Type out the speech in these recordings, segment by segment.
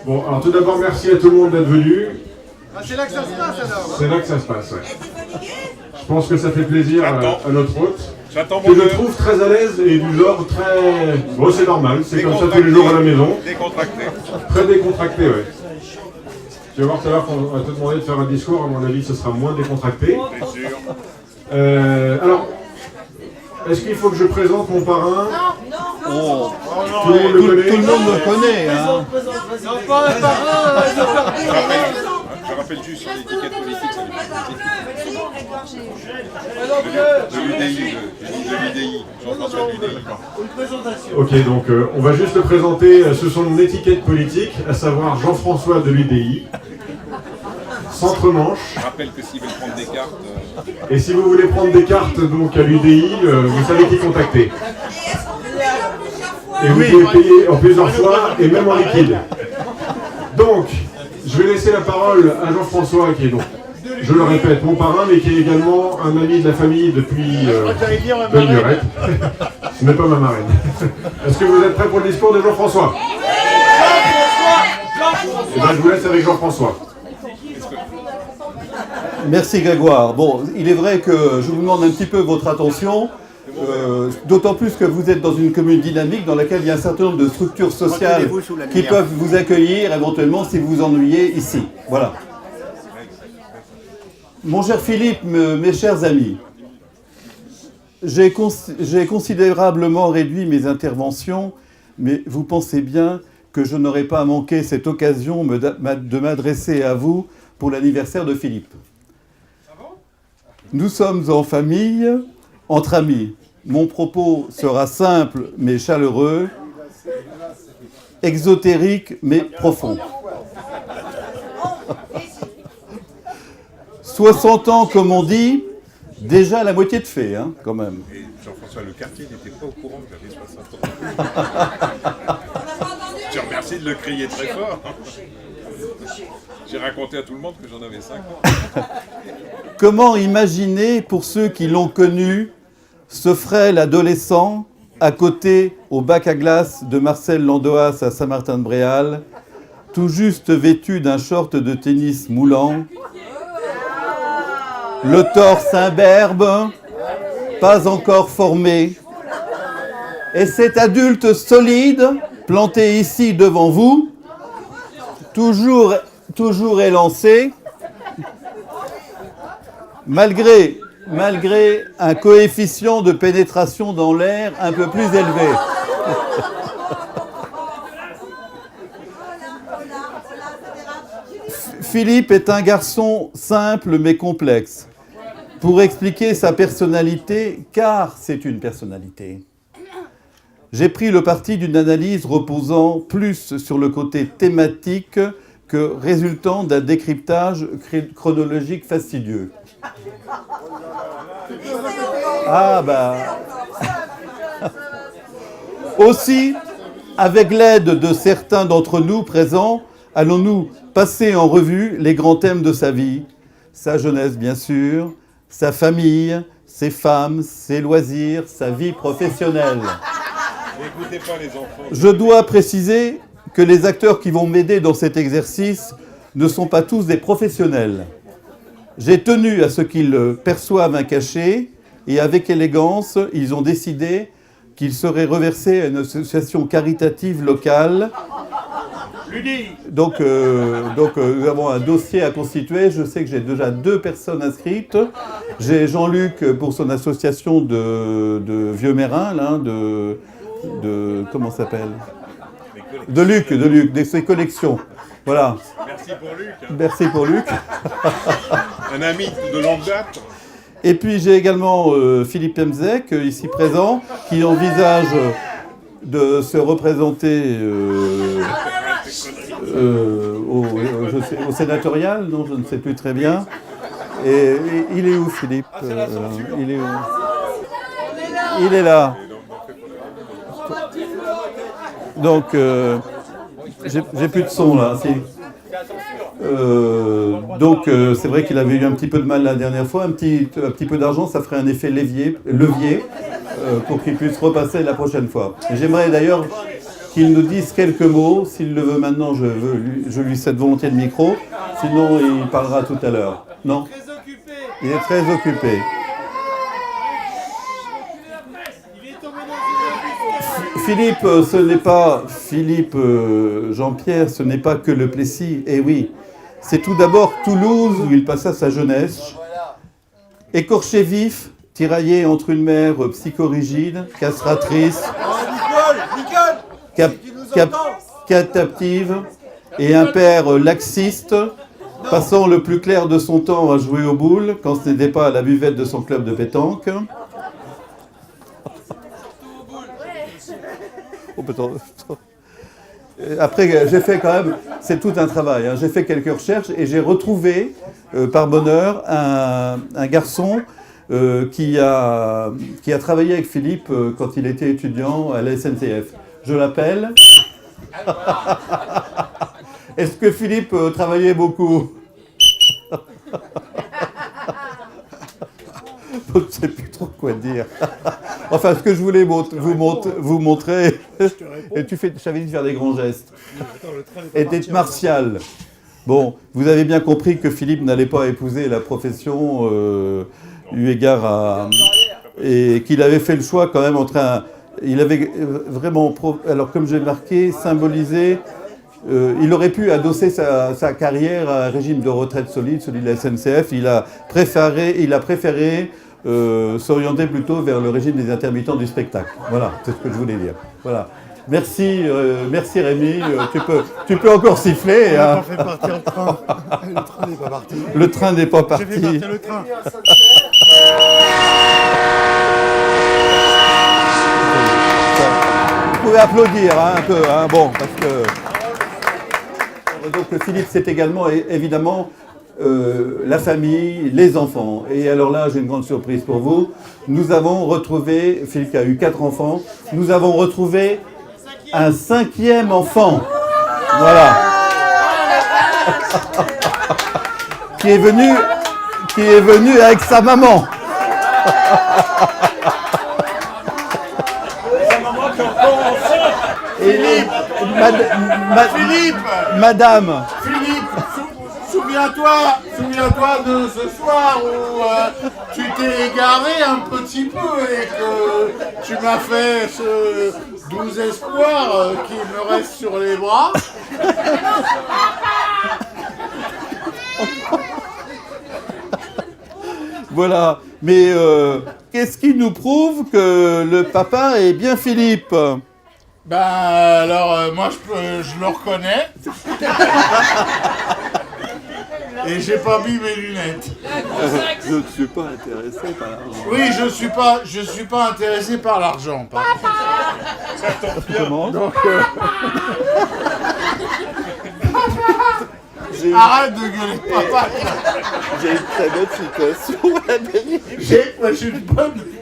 Bon, alors tout d'abord, merci à tout le monde d'être venu. Ah, c'est là que ça se passe alors. C'est là que ça se passe, ouais. Je pense que ça fait plaisir à notre hôte. J'attends que je trouve très à l'aise et du genre très... Bon, c'est normal, c'est comme ça tous les jours à la maison. Décontracté. Très décontracté, ouais. Tu vas voir tout à l'heure qu'on va te demander de faire un discours, à mon avis, ce sera moins décontracté. C'est sûr. Alors, est-ce qu'il faut que je présente mon parrain? Oh. Tout le monde le connaît. Tout le monde le connaît, hein. Non, pas un parrain, Je rappelle juste sur l'étiquette politique, ça de l'UDI, Jean-François de l'UDI. une présentation. Ok, donc on va juste le présenter sous son étiquette politique, à savoir Jean-François de l'UDI, Centre-Manche. Je rappelle que s'ils veulent prendre des cartes, Et si vous voulez prendre des cartes donc à l'UDI, vous savez qui contacter. Et vous pouvez payer en plusieurs fois et même en liquide. Donc, je vais laisser la parole à Jean-François, qui est donc, je le répète, mon parrain, mais qui est également un ami de la famille depuis belle lurette. Ce n'est pas ma marraine. Est-ce que vous êtes prêts pour le discours de Jean-François? Eh bien, je vous laisse avec Jean-François. Merci Grégoire. Bon, il est vrai que je vous demande un petit peu votre attention, d'autant plus que vous êtes dans une commune dynamique dans laquelle il y a un certain nombre de structures sociales qui peuvent vous accueillir éventuellement si vous vous ennuyez ici. Voilà. Mon cher Philippe, mes chers amis, j'ai considérablement réduit mes interventions, mais vous pensez bien que je n'aurais pas manqué cette occasion de m'adresser à vous pour l'anniversaire de Philippe. Nous sommes en famille, entre amis. Mon propos sera simple mais chaleureux, exotérique mais profond. 60 ans, comme on dit, déjà la moitié de fait, hein, quand même. et Jean-François Le Cartier n'était pas au courant que j'avais 60 ans. Je te remercie de le crier très fort. J'ai raconté à tout le monde que j'en avais 5 ans. Comment imaginer, pour ceux qui l'ont connu, ce frêle adolescent à côté au bac à glace de Marcel Landoas à Saint-Martin-de-Bréal, tout juste vêtu d'un short de tennis moulant, le torse imberbe, pas encore formé, et cet adulte solide, planté ici devant vous, toujours élancé, malgré un coefficient de pénétration dans l'air un peu plus élevé. Philippe est un garçon simple mais complexe. Pour expliquer sa personnalité, car c'est une personnalité, j'ai pris le parti d'une analyse reposant plus sur le côté thématique que résultant d'un décryptage chronologique fastidieux. Ah bah... Aussi, avec l'aide de certains d'entre nous présents, allons-nous passer en revue les grands thèmes de sa vie, sa jeunesse bien sûr, sa famille, ses femmes, ses loisirs, sa vie professionnelle. N'écoutez pas les enfants. Je dois préciser que les acteurs qui vont m'aider dans cet exercice ne sont pas tous des professionnels. J'ai tenu à ce qu'ils perçoivent un cachet et avec élégance, ils ont décidé qu'il serait reversé à une association caritative locale. Donc, nous avons un dossier à constituer. Je sais que j'ai déjà 2 personnes inscrites. J'ai Jean-Luc pour son association de Vieux Mérin, là, comment ça s'appelle ? De Luc, de ses collections. Voilà. Merci pour Luc. Merci pour Luc. Un ami de longue date. Et puis j'ai également Philippe Hemzek, ici présent, qui envisage de se représenter au sénatorial, non, je ne sais plus très bien. Et il est où, Philippe il est où? Il est là. Donc, j'ai plus de son là. Si. C'est vrai qu'il avait eu un petit peu de mal la dernière fois. Un petit peu d'argent, ça ferait un effet levier pour qu'il puisse repasser la prochaine fois. J'aimerais d'ailleurs qu'il nous dise quelques mots. S'il le veut maintenant, je lui cède volontiers le micro. Sinon, il parlera tout à l'heure. Non ? Très occupé. Il est très occupé. Il est tombé dans une Philippe, ce n'est pas Philippe Jean-Pierre, ce n'est pas que le Plessis. Eh oui, c'est tout d'abord Toulouse où il passa sa jeunesse. Écorché vif, tiraillé entre une mère psychorigide, castratrice, captive et un père laxiste, passant le plus clair de son temps à jouer aux boules quand ce n'était pas à la buvette de son club de pétanque. Oh, putain. Après, j'ai fait quand même, c'est tout un travail, hein. J'ai fait quelques recherches et j'ai retrouvé, par bonheur, un garçon qui a travaillé avec Philippe quand il était étudiant à la SNCF. Je l'appelle. Est-ce que Philippe travaillait beaucoup? Je ne sais plus trop quoi dire. Enfin, ce que je voulais vous montrer, et j'avais dit de faire des grands gestes, était martial. Bon, vous avez bien compris que Philippe n'allait pas épouser la profession eu égard à... et qu'il avait fait le choix quand même entre un... Il avait vraiment... Alors, comme j'ai marqué, symbolisé... il aurait pu adosser sa carrière à un régime de retraite solide, celui de la SNCF. Il a préféré s'orienter plutôt vers le régime des intermittents du spectacle. Voilà, c'est ce que je voulais dire. Voilà. Merci, merci Rémi. Tu peux encore siffler. On n'a pas fait partir le train. Le train n'est pas parti. Le train n'est pas parti. J'ai fait partir le train. Vous pouvez applaudir hein, un peu, hein, bon, parce que... Donc Philippe, c'est également, évidemment, la famille, les enfants. Et alors là, j'ai une grande surprise pour vous. Nous avons retrouvé, Philippe a eu 4 enfants, nous avons retrouvé un 5e enfant. Voilà. qui est venu avec sa maman. Philippe, Madame. Philippe, souviens-toi de ce soir où tu t'es égaré un petit peu et que tu m'as fait ce doux espoir qui me reste sur les bras. Voilà. Mais qu'est-ce qui nous prouve que le papa est bien Philippe ? Ben alors moi je le reconnais. Et j'ai pas mis mes lunettes. Je ne suis pas intéressé par l'argent. Oui, je suis pas intéressé par l'argent. Comment ? Donc arrête de gueuler papa. J'ai une très bonne situation à la mairie. J'ai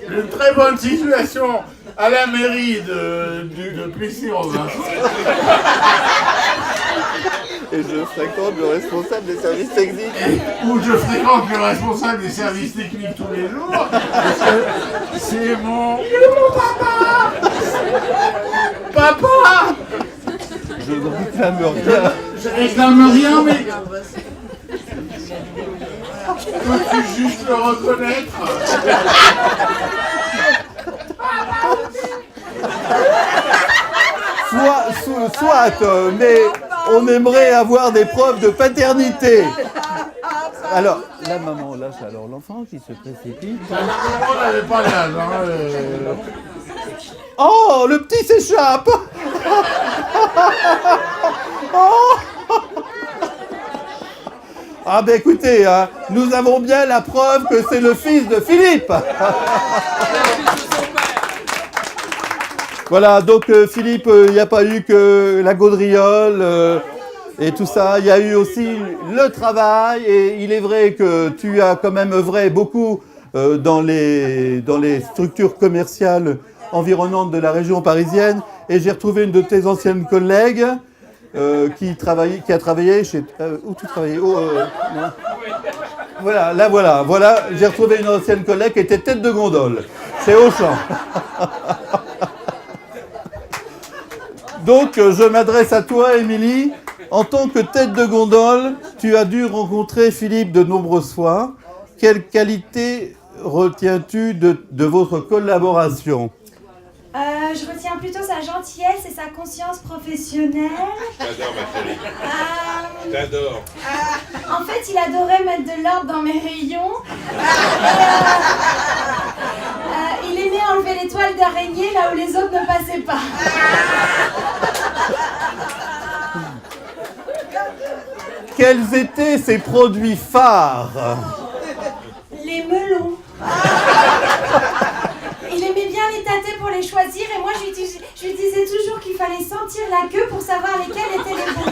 une très bonne situation à la mairie de Plessis-Robin. Et je fréquente le responsable des services techniques. Où je fréquente le responsable des services techniques tous les jours. Parce que c'est mon... Il est mon papa. Papa. Je ne réclame rien. Je réclame rien, mais... Peux-tu juste le reconnaître? Soit, mais on aimerait avoir des preuves de paternité. Alors, la maman lâche alors l'enfant qui se précipite. La maman n'avait pas l'âge. Hein, Oh, le petit s'échappe. Oh. Ah ben écoutez, hein, nous avons bien la preuve que c'est le fils de Philippe. Voilà, donc Philippe, il n'y a pas eu que la gaudriole et tout ça, il y a eu aussi le travail, et il est vrai que tu as quand même œuvré beaucoup dans les structures commerciales environnantes de la région parisienne, et j'ai retrouvé une de tes anciennes collègues qui a travaillé chez... où tu travaillais Voilà, j'ai retrouvé une ancienne collègue qui était tête de gondole, chez Auchan. Donc, je m'adresse à toi, Émilie. En tant que tête de gondole, tu as dû rencontrer Philippe de nombreuses fois. Quelle qualité retiens-tu de votre collaboration ? Je retiens plutôt sa gentillesse et sa conscience professionnelle. J'adore ma chérie. J'adore. En fait, il adorait mettre de l'ordre dans mes rayons. Il aimait enlever les toiles d'araignée là où les autres ne passaient pas. Quels étaient ses produits phares ? Les melons. Il aimait bien les tâter pour les choisir et moi je lui disais toujours qu'il fallait sentir la queue pour savoir lesquels étaient les bons.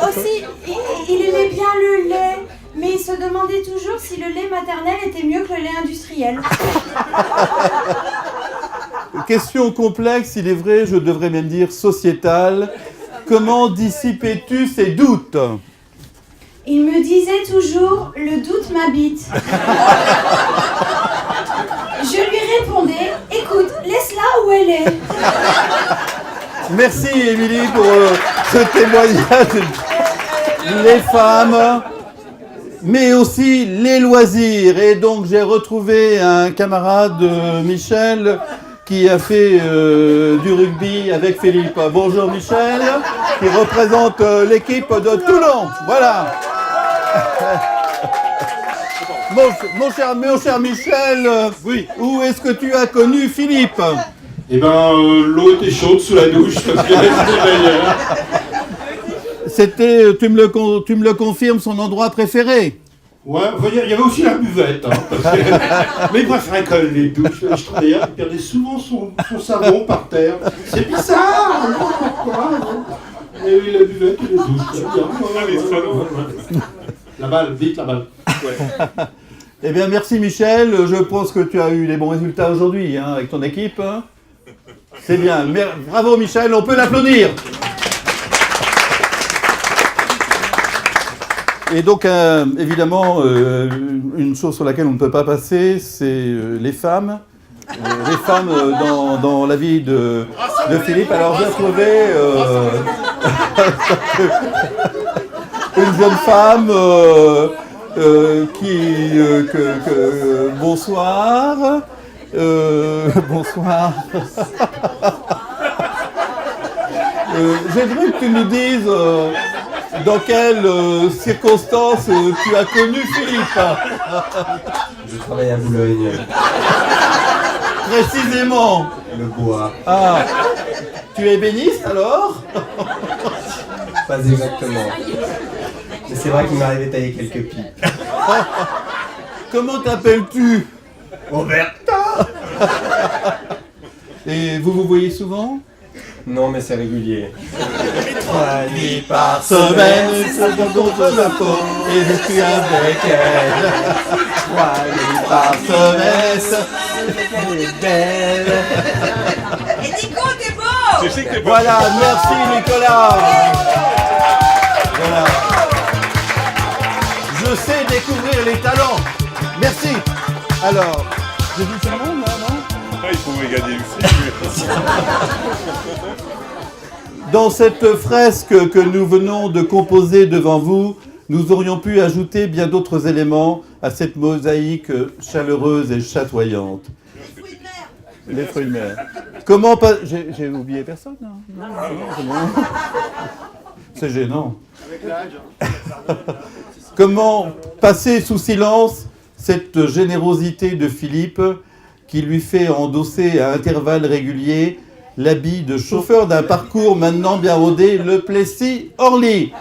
Aussi, il aimait bien le lait, mais il se demandait toujours si le lait maternel était mieux que le lait industriel. Question complexe, il est vrai, je devrais même dire sociétale. Comment dissipais-tu ces doutes ? Il me disait toujours « le doute m'habite ». Je lui répondais « écoute, laisse-la où elle est ». Merci Émilie pour ce témoignage. Les femmes, mais aussi les loisirs. Et donc j'ai retrouvé un camarade, Michel, qui a fait du rugby avec Philippe. Bonjour Michel, qui représente l'équipe de Toulon. Voilà. Mon cher Michel, oui. Où est-ce que tu as connu Philippe ? Eh ben, l'eau était chaude sous la douche parce que C'était, tu me le confirmes, son endroit préféré ? ouais, il y avait aussi la buvette, hein, parce que... mais il préférait quand même les douches. Je travaillais, il perdait souvent son savon par terre. C'est bizarre, je sais pas pourquoi. Et oui, la buvette et les douches, c'est bien. La balle, vite la balle. Ouais. Eh bien, merci Michel. Je pense que tu as eu les bons résultats aujourd'hui hein, avec ton équipe. Hein. C'est bien. Bravo Michel, on peut l'applaudir. Et donc, évidemment, une chose sur laquelle on ne peut pas passer, c'est les femmes. Les femmes dans la vie de Philippe. Alors, j'ai trouvé une jeune femme bonsoir. Bonsoir. J'aimerais que tu nous dises dans quelles circonstances tu as connu Philippe. Je travaille à Boulogne, Précisément. le bois. Ah, tu es ébéniste alors? Pas exactement. Mais c'est vrai qu'il m'est arrivé de tailler quelques pipes. Comment t'appelles-tu? Roberta. Et vous voyez souvent? Non, mais c'est régulier. 3 nuits par semaine, seconde contre la peau, et je suis avec elle. 3 nuits par semaine, elle est belle. Et Nico, t'es beau! Je sais que t'es pas... Voilà, merci Nicolas. Voilà. Je sais découvrir les talents. Merci. Alors, j'ai dit tout le monde là, non? Ah, il pourrait gagner aussi. Dans cette fresque que nous venons de composer devant vous, nous aurions pu ajouter bien d'autres éléments à cette mosaïque chaleureuse et chatoyante. Les fruits de mer. Comment pas... J'ai oublié personne, hein? Non, c'est bon. C'est gênant. Comment passer sous silence cette générosité de Philippe qui lui fait endosser à intervalles réguliers l'habit de chauffeur d'un parcours maintenant bien rodé, le Plessis-Orly.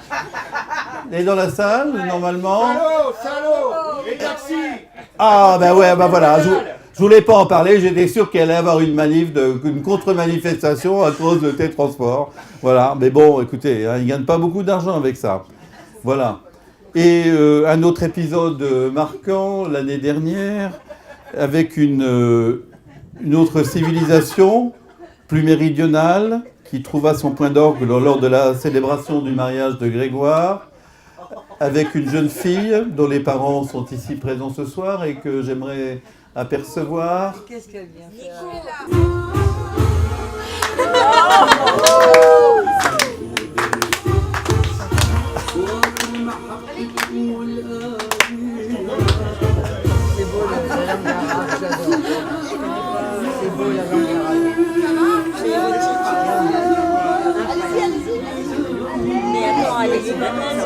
Et dans la salle, normalement... Salaud! Les taxis! Ah, ben ouais, ben voilà, je voulais pas en parler, j'étais sûr qu'il allait y avoir une contre-manifestation à cause de tes transports. Voilà, mais bon, écoutez, hein, ils ne gagnent pas beaucoup d'argent avec ça. Voilà. Et un autre épisode marquant l'année dernière, avec une autre civilisation plus méridionale, qui trouva son point d'orgue lors de la célébration du mariage de Grégoire, avec une jeune fille dont les parents sont ici présents ce soir et que j'aimerais apercevoir. Qu'est-ce qu'elle vient faire? C'est beau la langue arabe, j'adore. C'est beau la langue arabe. Mais attends, allez-y maintenant.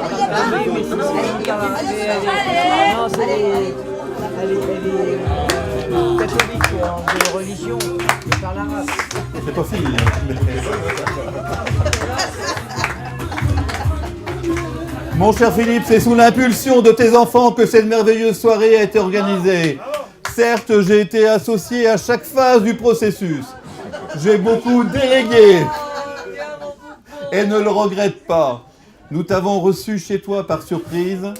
Non, elle est catholique, de religion, elle parle arabe. C'est pas fini. Mon cher Philippe, c'est sous l'impulsion de tes enfants que cette merveilleuse soirée a été organisée. Certes, j'ai été associé à chaque phase du processus. J'ai beaucoup délégué. Et ne le regrette pas. Nous t'avons reçu chez toi par surprise.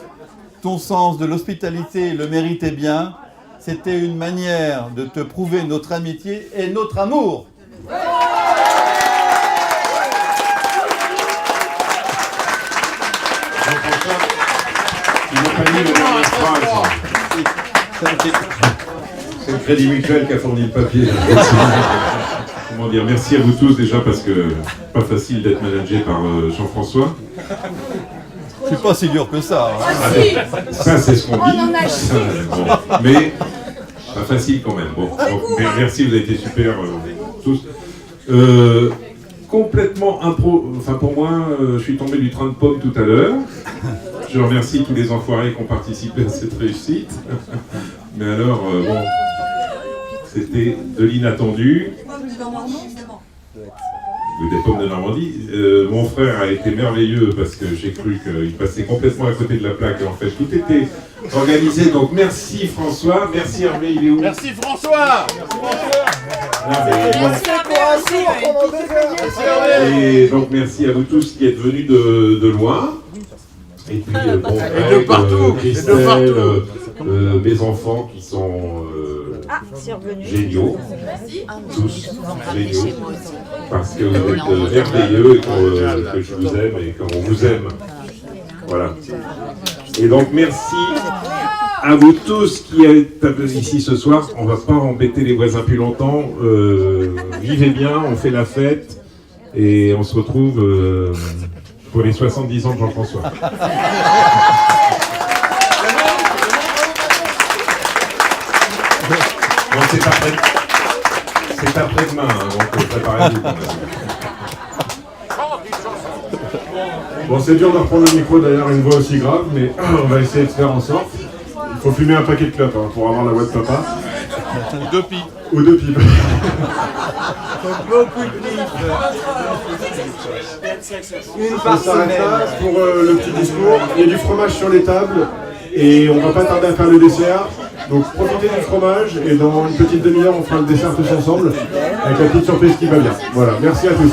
Ton sens de l'hospitalité le méritait bien. C'était une manière de te prouver notre amitié et notre amour. C'est le Crédit Mutuel qui a fourni le papier. Comment dire, merci à vous tous déjà parce que pas facile d'être managé par Jean-François. C'est pas si dur que ça. Hein. Ça c'est ce qu'on dit. On en a chié. Bon, mais pas facile quand même. Bon, merci, vous avez été super tous. Complètement enfin pour moi, je suis tombé du train de pommes tout à l'heure. Je remercie tous les enfoirés qui ont participé à cette réussite. Mais alors, bon, c'était de l'inattendu. Des pommes de Normandie. Mon frère a été merveilleux parce que j'ai cru qu'il passait complètement à côté de la plaque. En fait, tout était organisé. Donc merci François, merci Hervé, il est où? Merci François. Et donc merci à vous tous qui êtes venus de loin. Et puis bon, de partout, Christelle, mes enfants qui sont géniaux, tous géniaux, parce que vous êtes merveilleux et que je vous aime et qu'on vous aime. Voilà. Et donc merci à vous tous qui êtes ici ce soir. On ne va pas embêter les voisins plus longtemps. Vivez bien, on fait la fête et on se retrouve pour les 70 ans de Jean-François. Donc c'est après-demain, hein, donc préparez-vous quand même. Bon, c'est dur de reprendre le micro d'ailleurs, une voix aussi grave, mais on va essayer de faire en sorte. Il faut fumer un paquet de clopes hein, pour avoir la voix de papa. Ou deux pipes. Ou deux pipes. Beaucoup de livres. Une On par s'arrête semaine. là pour le petit discours. Il y a du fromage sur les tables et on va pas tarder à faire le dessert. Donc profitez du fromage et dans une petite demi-heure on fera le dessert tous ensemble avec la petite surprise qui va bien. Voilà, merci à tous.